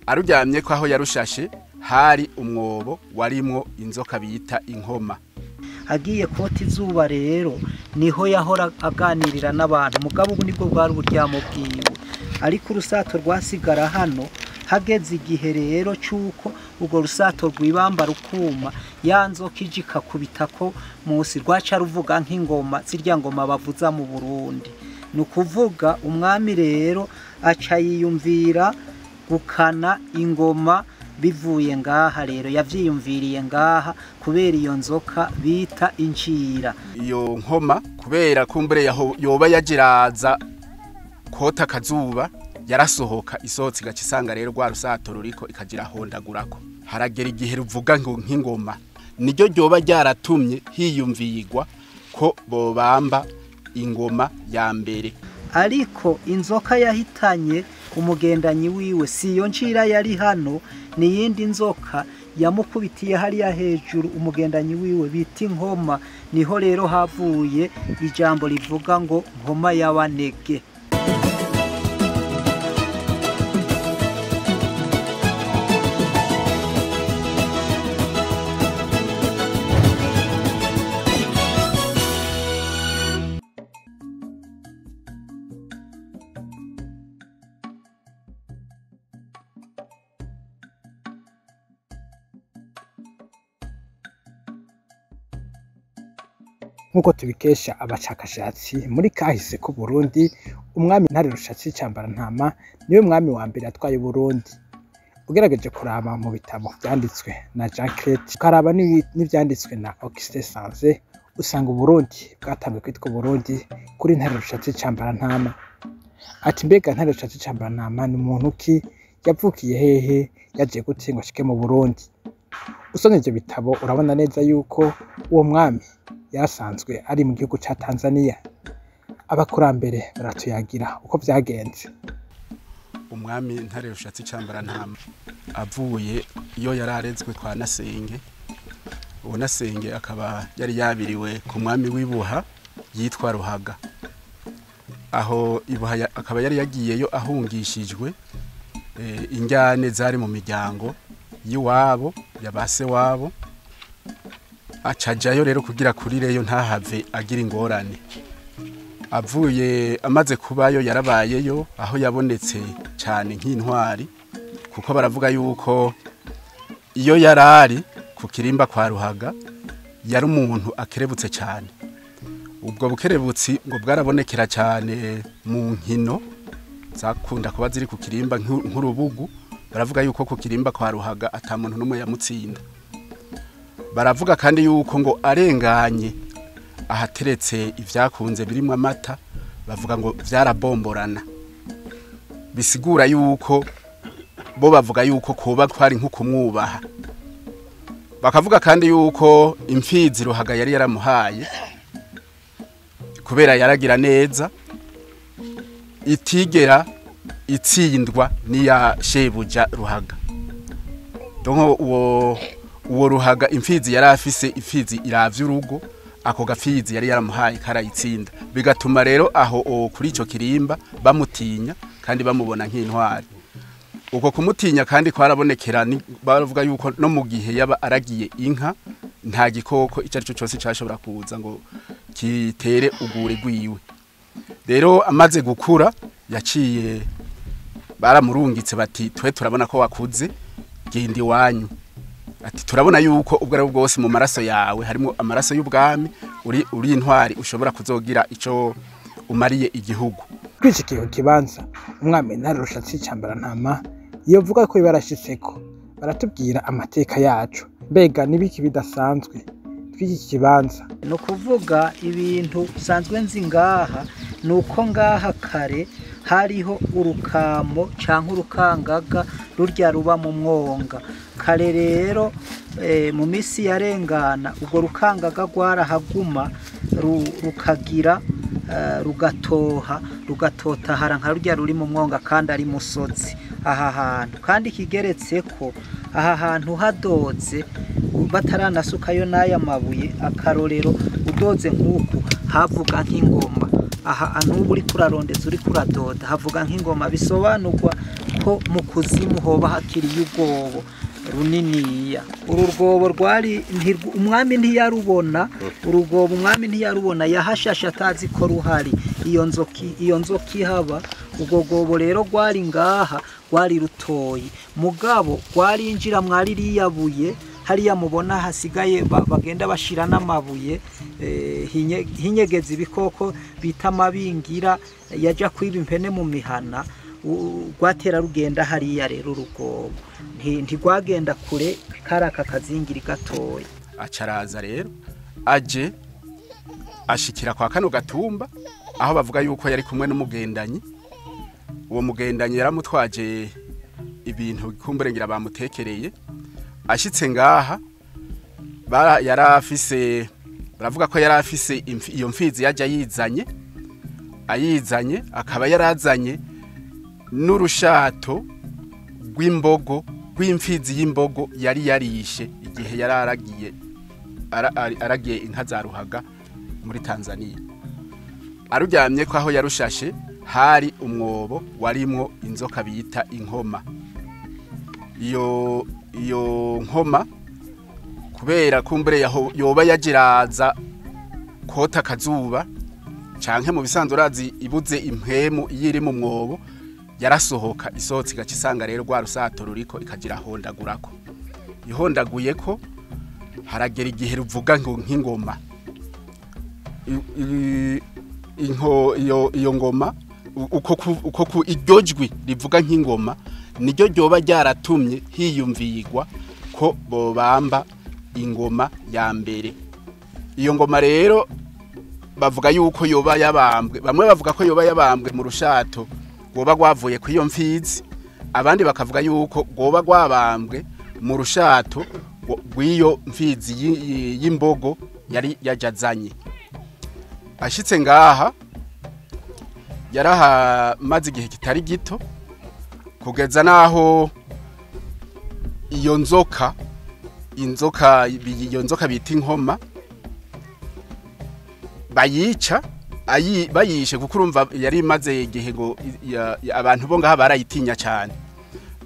aruryamye ko aho yarushashe hari umwobo warimwo inzoka bita inkoma. Agiye kota izuba rero niho yahora aganirira n'abantu, mugabo ubu nibwo bwari uburyamo bwiwe, ariko urusato rwasigara hano. Hageze igihe rero cyuko urwo rusato rwibamba rukuma, ya nzoka ije ikakubita ko musi rwaca ruvuga nk'ingoma, zirya ngoma bavuza mu Burundi. Ni ukuvuga umwami rero aca yiyumvira gukana ingoma bivuye ngaha, rero yavyiyumviriye ngaha kubera iyo nzoka bita incira. Iyo nkoma kubera kumbere yoba yagiraza kota akazuba yarasohoka, isohotse igaca isanga rero rwa rusato ruriko ikagira hondagurako. Haragera igihe ruvuga ngo nk'ingoma, niryo ryoba ryaratumye hiyumviyigwa ko bobamba ingoma ya mbere. Ariko inzoka yahitanye umugendanyi wiwe si iyo ncira yari hano, ni yindi nzoka yamukubitiye hariya hejuru umugendanyi wiwe bita inkoma. Niho rero havuye ijambo rivuga ngo nkoma y'abanege. Nkuko tubikesha abashakashatsi muri kahise ku Burundi, umwami Ntare Rushatsi Cambarantama niwe mwami wa mbere atwaye Burundi. Ugerageje kuraba mu bitabo byanditswe na Jean Crete, ukaraba n'ivyanditswe na Augustin Sanze, usanga Burundi bwatanzwe kwitwa Burundi kuri Ntare Rushatsi Cambarantama. Ati mbega Ntare Rushatsi Cambarantama ni umuntu ki, yavukiye hehe, yaje gute ngo ashike mu Burundi? Usomye ivyo bitabo urabona neza yuko uwo mwami yasanzwe ari mu gihugu ca Tanzania. Abakurambere baratuyagira uko vyagenze. Umwami Ntare Rushatsi Cambarantama avuye iyo yararezwe kwa Nasenge, uwo Nasenge akaba yari yabiriwe ku mwami w'Ibuha yitwa Ruhaga. Aho Ibuha akaba yari yagiyeyo ahungishijwe injyane zari mu miryango yiwabo yabase wabo, acajayo rero kugira kurireyo ntahave agira ingorane. Avuye amaze kubayo yarabayeyo, aho yabonetse cyane nk'intwari, kuko baravuga yuko iyo yarari ku kirimba kwa Ruhaga yari umuntu akerebutse cyane. Ubwo bukerebutsi ngo bwarabonekera cyane mu nkino zakunda kuba ziri ku kirimba nk'urubugu. Baravuga yuko ku kirimba kwa Ruhaga ata muntu numwe yamutsinda. Baravuga kandi yuko ngo arenganye ahateretse ivyakunze birimo amata, bavuga ngo vyarabomborana. Bisigura yuko bo bavuga yuko kuba kwari nko kumwubaha. Bakavuga kandi yuko imfizi Ruhaga yari yaramuhaye kubera yaragira neza, itigera itsindwa niya shebuja Ruhaga. Donko uwo Ruhaga imfizi yari afise imfizi iravye urugo, ako gafizi yari yaramuhaye karayitsinda, bigatuma rero aho kuri ico kirimba bamutinya kandi bamubona nk'intwari. Uko kumutinya kandi kwarabonekera, baravuga yuko no mu gihe yaba aragiye inka nta gikoko icyo ari cyo cyose cyashobora kuza ngo kitere ugure gwiwe. Rero amaze gukura yaciye baramurungitse bati twe turabona ko wakuze, genda iwanyu. Ati turabona yuko ubwo ari bwose mu maraso yawe harimo amaraso y'ubwami, uri intwari ushobora kuzogira ico umariye igihugu. Kwishikiye kibanza umwami Ntare Rushatsi Cambarantama yovuga ko ibarashitseko, baratubwira amateka yacu. Mbega nibiki bidasanzwe tw'iki kibanza? No kuvuga ibintu sanzwe nzi ngaha, nuko ngaha kare hariho urukamo canke urukangaga rurya ruba mu mwonga. Kare rero mu misi yarengana ubwo rukangaga rwarahaguma rukagira rugatoha rugatotahara nka rurya ruri mu mwonga kandi ari musozi aha hantu. Kandi kigeretse ko aha hantu hadoze bataranasukayo n'aya mabuye, akarorero udoze nk'uku havuga nk'ingoma. Aha anubu uri kurarondeza uri kuradoda havuga nk'ingoma, bisobanurwa yuko mu kuzimu hoba hakiriye ubwobo runiniya. Uru rwobo rwari umwami ntiyarubona, urugobo umwami ntiyarubona, yahashashe atazi ko ruhari iyo nzoka ihaba. Ubwo rwobo rero rwari ngaha, rwari rutoyi, mugabo rwarinjira mwari riyabuye hariya mubona hasigaye bagenda bashira n'amabuye hinyegeza ibikoko bita amabingira yaja kwiba impene mu mihana. Rwatera rugenda hariya rero urugobo ntigwagenda kure karaka kazingiri gatoya. Acaraza rero aje ashikira kwa kano gatumba aho bavuga yuko yari kumwe n'umugendanyi. Uwo mugendanyi yaramutwaje ibintu kumburengira bamutekereye. Ashitse ngaha yarafise baravuga ko yarafise iyo mfizi yaje ayizanye akaba yarazanye n'urushato rw'imbogo rw'imfizi y'imbogo yari yarishe igihe aragiye inka za Ruhaga muri Tanzania. Aruryamye ko aho yarushashe hari umwobo warimwo inzoka bita inkoma. Iyo nkoma kubera kumbure yoba yagiraza kota kazuba canke mu bisanzwe urazi ibuze impwemu yiri mu mwobo yarasohoka isotsi igacisanga rero rwa rusato ruriko ikagira hondagurako. Ihondaguye ko haragera igihe ruvuga nk'ingoma. Iyo ngoma uko iryojwi rivuga nk'ingoma niryo ryoba ryaratumye hiyumvigwa ko bobamba ingoma ya mbere. Iyo ngoma rero bavuga yuko yoba yabambwe, bamwe bavuga ko yoba yabambwe mu rushato goba gwavuye ku iyo mfizi, abandi bakavuga yuko goba gwabambwe mu rushato rw'iyo mfizi y'imbogo yari yajazanye. Ashitse ngaha yarahamaze igihe kitari gito kugeza naho iyo nzoka bita inkoma bayishe kuko urumva yari imaze igihe ngo abantu bo ngaha barayitinya cyane.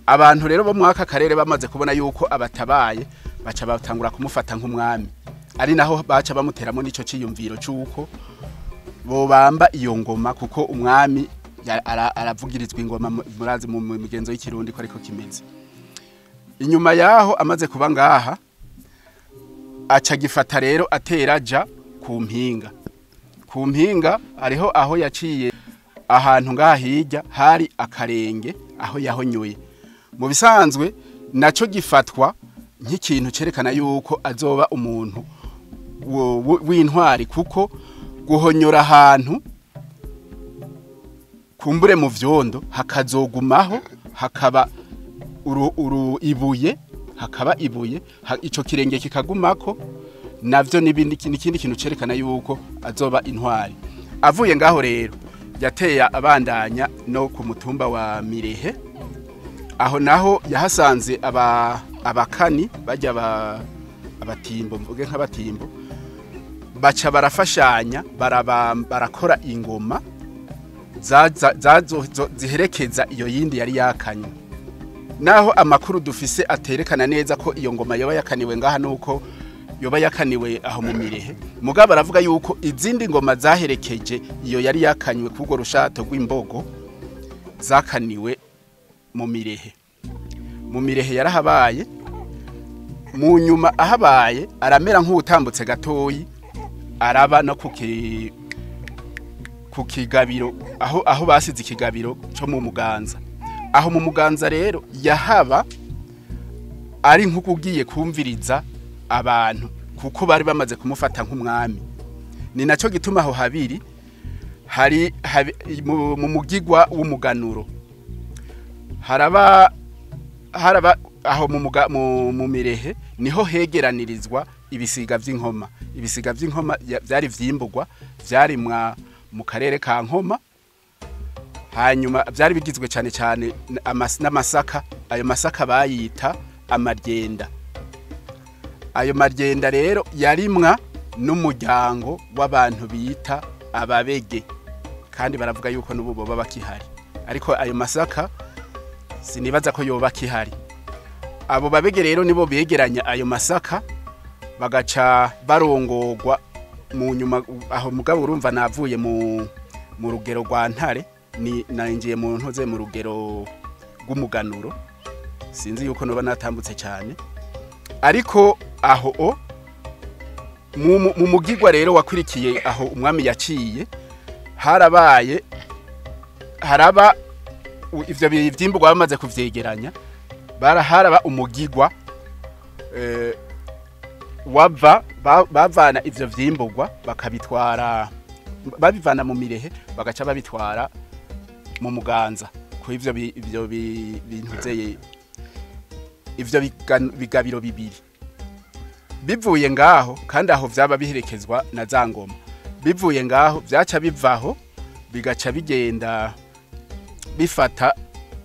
Abantu rero bo mwaka karere bamaze kubona yuko abatabaye baca batangura kumufata nk'umwami, ari naho baca bamuteramo n'ico ciyumviro cyuko bobamba iyo ngoma kuko umwami aravugirizwa ingoma murazi mu migenzo y'ikirundi ko ariko kimeze. Inyuma yaho amaze kuba ngaha aca gifata rero ateraja ku mpinga. Ku mpinga ariho aho yaciye ahantu ngaha hirya hari akarenge aho yahonyoye. Mu bisanzwe naco gifatwa nk'ikintu cerekana yuko azoba umuntu w'intwari kuko guhonyora ahantu kumbure mu vyondo hakazogumaho hakaba ibuye ico kirenge kikagumako navyo n'ikindi kintu cerekana yuko azoba intwari. Avuye ngaho rero yateye abandanya no ku mutumba wa Mirehe, aho naho yahasanze abakani bajya abatimbo mvuge nk'abatimbo baca barafashanya barakora ingoma ziherekeza iyo yindi yari yakanywe. Naho amakuru dufise aterekana neza ko iyo ngoma yoba yakaniwe ngaha nuko yoba yakaniwe aho mu Mirehe, mugabo baravuga yuko izindi ngoma zaherekeje iyo yari yakanywe kugo rushato rw'imbogo zakaniwe mu Mirehe. Mu Mirehe yarahabaye, mu nyuma ahabaye aramera nk'utambutse gatoyi araba no kukigabiro aho basize ikigabiro cyo mu Muganza. Aho mu Muganza rero yahaba ari nk'ukugiye kumviriza abantu kuko bari bamaze kumufata nk'umwami. Ni naco gituma aho habiri hari mu mugigwa w'umuganuro haraba aho mu Mirehe niho hegeranirizwa ibisiga vy'inkoma. Ibisiga vy'inkoma vyari vyimburwa vyari mu karere ka Nkoma, hanyuma vyari bigizwe cyane cyane n'amasaka. Ayo masaka bayita amaryenda. Ayo maryenda rero yarimwa n'umuryango w'abantu bita ababege, kandi baravuga yuko n'ubu boba bakihari. Ariko ayo masaka sinibaza ko yoba kihari. Abo babege rero nibo begeranya ayo masaka bagaca barongorwa mu nyuma aho mugabo urumva navuye mu rugero rwa Ntare ni narinjiye mu ntoze mu rugero rw'umuganuro, sinzi yuko noba natambutse cyane, ariko aho mu mugigwa rero wakurikiye aho umwami yaciye haraba ivyo byimburwa bamaze kuvyegeranya haraba umugigwa bavana ivyo vyimburwa bakabitwara babivana mu mirehe bagaca babitwara mu muganza ko ivyo bintuzeye ivyo bigabiro bibiri. Bivuye ngaho kandi aho vyaba biherekezwa na za ngoma, bivuye ngaho vyaca bivaho bigaca bigenda bifata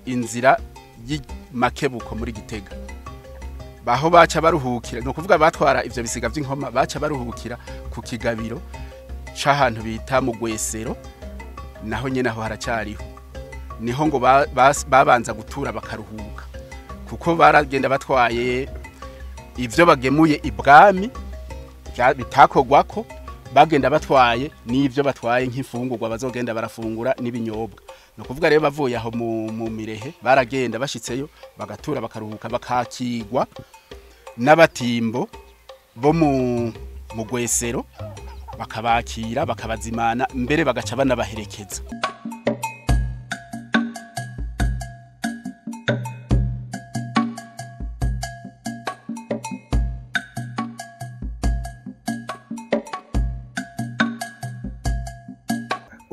inzira y'Makebuko muri Gitega. Baho baca baruhukira, no kuvuga batwara ivyo bisiga vy'inkoma baca baruhukira ku kigabiro c'ahantu bita mu Gwesero, naho nyene aho haracariho. Niho ngo babanza gutura bakaruhuka, kuko baragenda batwaye ivyo bagemuye ibwami bitakogwako, bagenda batwaye n'ivyo batwaye nk'imfungurwa bazogenda barafungura n'ibinyobwa. No kuvuga rero bavuye aho mu mirehe baragenda bashitseyo bagatura bakaruhuka, bakakigwa n'abatimbo bo mu Gwesero, bakabakira bakabazimana, mbere bagaca banabaherekeza.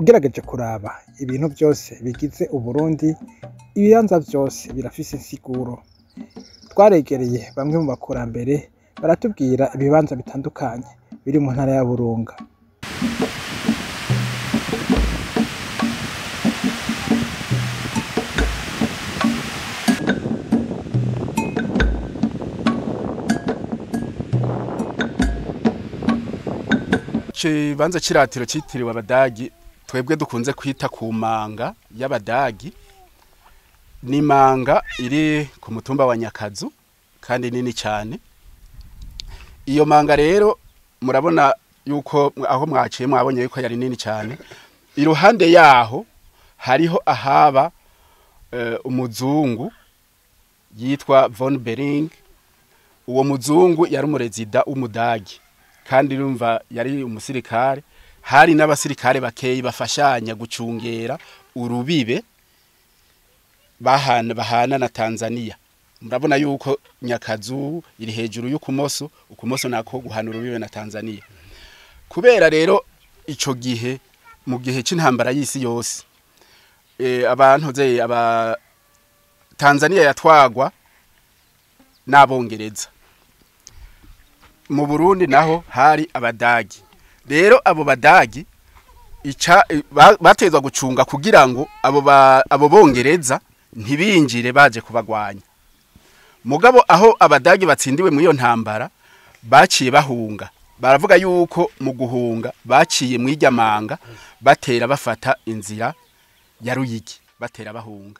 Ugerageje kuraba ibintu byose bigize Uburundi, ibibanza byose birafise insiguro. Twaregereye bamwe mu bakurambere baratubwira ibibanza bitandukanye biri mu ntara ya Burunga. Ikibanza c'iratiro citiriwe Abadagi twebwe dukunze kwita ku manga y'Abadagi, ni manga iri ku mutumba wa Nyakazu kandi nini cyane. Iyo manga rero murabona yuko aho mwaciye mwabonye yuko yari nini cyane. Iruhande yaho hariho ahaba umuzungu yitwa Von Bering. Uwo muzungu yari umurezida w'Umudagi kandi urumva yari umusirikare. Hari n'abasirikare bakeyi bafashanya gucungera urubibe bahana na Tanzania. Murabona yuko Nyakazu iri hejuru y'ukumoso, ukumoso nako guhana urubibe na Tanzania. Kubera rero ico gihe mu gihe c'intambara y'isi yose abantu Tanzania yatwagwa n'Abongereza, mu Burundi naho hari Abadagi. Rero abo Badagi batezwa gucunga kugira ngo abo Bongereza ntibinjire baje kubagwanya. Mugabo aho Abadagi batsindiwe mu iyo ntambara baciye bahunga. Baravuga yuko mu guhunga baciye mu Iryamanga batera bafata inzira ya Ruyigi batera bahunga.